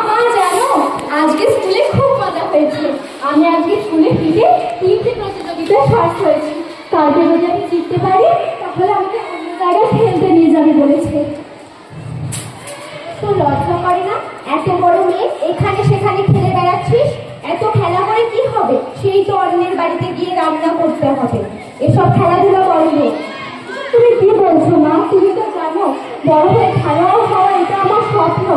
মা জানো, আজকে স্কুলে খুব মজা হয়েছে। আমি আজকে স্কুলে ফিরে 3টে প্রতিযোগিতায় ফার্স্ট হয়েছি। কালকে যদি আমি জিততে পারি তাহলে আমাকে অন্য জায়গায় খেলতে নিয়ে যাবে বলেছে। তো লজ্জা করে না? এত বড় মেয়ে এখানে সেখানে খেলে বেড়াচ্ছিস। এত খেলা করে কি হবে? সেই তো অন্যের বাড়িতে গিয়ে রান্না করতে হবে। এসব খেলাধুলা বন্ধ। তুমি কি বলছো মা? তুমি তো জানো বড় হয়ে খেলোয়াড় হওয়া এটা আমার স্বপ্ন।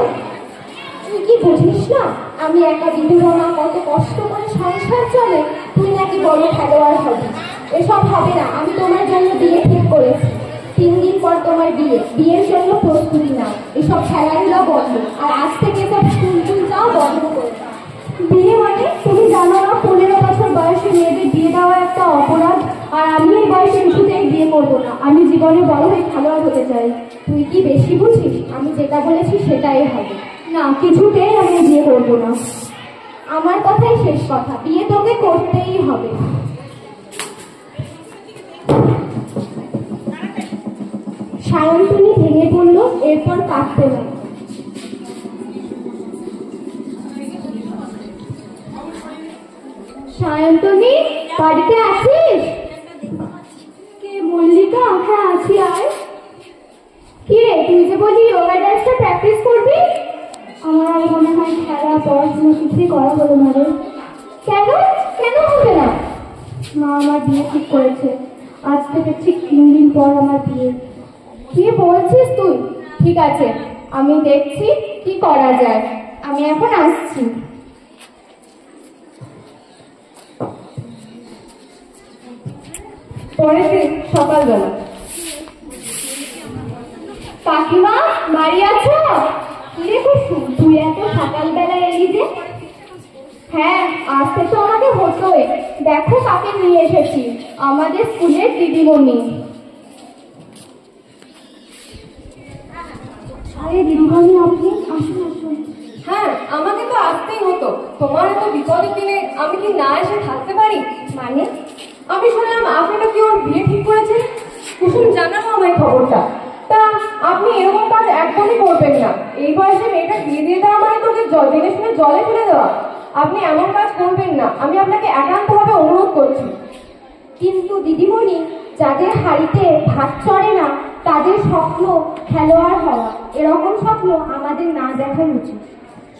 তুই কি বুঝিস না আমি একা বিধবা মা, কত কষ্ট করে সংসার চলে? তুই নাকি বড় খেলোয়াড় হবি? এসব হবে না। আমি তোমার জন্য বিয়ে ঠিক করেছি। 3 দিন পর তোমার বিয়ে। বিয়ের জন্য প্রস্তুতি নাও। এসব খেলাধুলা বন্ধ, আর আজ থেকে সব স্কুল যাও বন্ধ করে। বিয়ে মানে? তুমি জানো না 15 বছর বয়সে মেয়েদের বিয়ে দেওয়া একটা অপরাধ? আর আমি এই বয়সে কিছুতেই বিয়ে করবো না। আমি জীবনে বড় হয়ে খেলোয়াড় হতে চাই। তুই কি বেশি বুঝিস? আমি যেটা বলেছি সেটাই হবে। না, কিছুতেই আমি বিয়ে করবো না। আমার কথাই শেষ কথা, বিয়ে তোকে করতেই হবে। সায়ন্তনী ভেঙে পড়লো, এরপর কাঁদতে লাগলো। সায়ন্তনী, বাড়িতে আছিস? কে? মল্লিকা? হ্যাঁ আছি। আয়। কি রে, তুই যে বলি যোগা ডান্সটা প্র্যাকটিস করবি? আমার আর মনে হয় খেলা পড়াশোনা কিছুই করা হলো না রে। কেন? কেন হবে না? মা আমার বিয়ে ঠিক করেছে। আজ থেকে ঠিক 3 দিন পর আমার বিয়ে। কি বলছিস তুই? ঠিক আছে, আমি দেখছি কি করা যায়। আমি এখন আসছি। পরের দিন সকালবেলা। কাকিমা, বাড়ি আছো? কিরে কুসু, তুই এত সকালবেলা এলি যে? হ্যাঁ, আসতে তো আমাকে হতোই। দেখো কাকে নিয়ে এসেছি, আমাদের স্কুলের দিদিমণি। আরে দিদিমণি, আপনি আসুন আসুন। হ্যাঁ, আমাকে তো আসতেই হতো। তোমার এত বিপদের দিনে আমি কি না এসে থাকতে পারি? মানে? আমি শুনলাম আপনি নাকি ওর বিয়ে ঠিক করেছেন। কুসুম জানাবো আমায় খবরটা। তা আপনি এরকম কাজ একদমই করবেন না। এই বয়সে মেয়েটা বিয়ে দিয়ে দেওয়া মানে তোকে জেনে শুনে জলে ফেলে দেওয়া। আপনি এমন কাজ করবেন না, আমি আপনাকে একান্তভাবে অনুরোধ করছি। কিন্তু দিদিমণি, যাদের হাড়িতে ভাত চড়ে না তাদের স্বপ্ন খেলোয়াড় হওয়া। এরকম স্বপ্ন আমাদের না দেখা উচিত।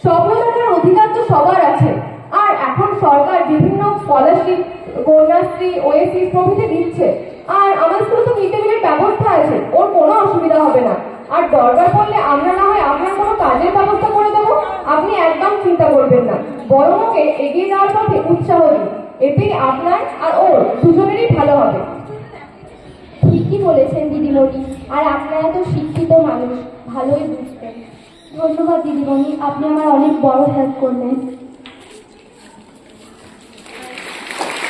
স্বপ্ন দেখার অধিকার তো সবার আছে। আর এখন সরকার বিভিন্ন স্কলারশিপ, কন্যাশ্রী, ওএসি প্রভৃতি দিচ্ছে। আর আমাদের স্কুলে তো মিড ডে মিলের ব্যবস্থা আছে, ওর কোনো অসুবিধা হবে না। আর দরকার পড়লে আমরা না হয় আপনার কোনো কাজের ব্যবস্থা করে দেবো। আপনি একদম চিন্তা করবেন না, বরং ওকে এগিয়ে যাওয়ার পথে উৎসাহ দিন। এতেই আপনার আর ওর দুজনেরই ভালো হবে। ঠিকই বলেছেন দিদিমণি, আর আপনারা তো শিক্ষিত মানুষ, ভালোই বুঝবেন। ধন্যবাদ দিদিমণি, আপনি আমার অনেক বড় হেল্প করলেন।